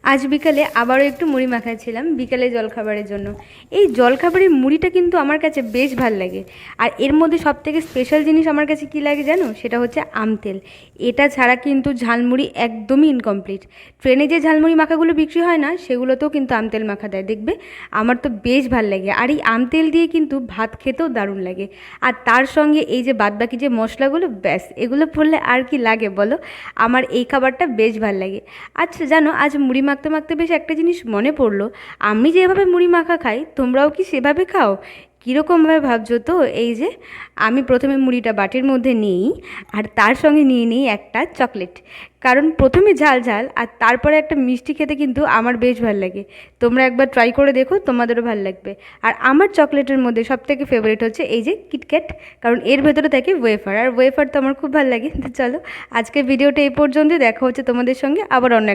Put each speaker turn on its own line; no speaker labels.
আজ বিকালে আবারও একটু মুড়ি মাখাচ্ছিলাম বিকালে জলখাবারের জন্য। এই জলখাবারের মুড়িটা কিন্তু আমার কাছে বেশ ভাল লাগে। আর এর মধ্যে সবথেকে স্পেশাল জিনিস আমার কাছে কী লাগে জানো? সেটা হচ্ছে আমতেল। এটা ছাড়া কিন্তু ঝালমুড়ি একদমই ইনকমপ্লিট। ট্রেনে যে ঝালমুড়ি মাখাগুলো বিক্রি হয় না, সেগুলোতেও কিন্তু আমতেল মাখা দেয় দেখবে। আমার তো বেশ ভাল লাগে। আর এই আমতেল দিয়ে কিন্তু ভাত খেতেও দারুণ লাগে। আর তার সঙ্গে এই যে বাদবাকি যে মশলাগুলো, ব্যাস এগুলো পড়লে আর কি লাগে বলো। আমার এই খাবারটা বেশ ভাল লাগে। আচ্ছা জানো, আজ মুড়ি মাখতে মাখতে বেশ একটা জিনিস মনে পড়লো। আমি যেভাবে মুড়ি মাখা খাই, তোমরাও কি সেভাবে খাও? কীরকমভাবে ভাবছো তো? এই যে আমি প্রথমে মুড়িটা বাটির মধ্যে নিই, আর তার সঙ্গে নিয়ে নিই একটা চকলেট। কারণ প্রথমে ঝাল ঝাল আর তারপরে একটা মিষ্টি খেতে কিন্তু আমার বেশ ভালো লাগে। তোমরা একবার ট্রাই করে দেখো, তোমাদেরও ভালো লাগবে। আর আমার চকলেটের মধ্যে সবথেকে ফেভারিট হচ্ছে এই যে কিটক্যাট। কারণ এর ভেতরে থাকে ওয়েফার, আর ওয়েফার তো আমার খুব ভালো লাগে। তো চলো, আজকের ভিডিওটা এই পর্যন্ত। দেখা হচ্ছে তোমাদের সঙ্গে আবার অন্য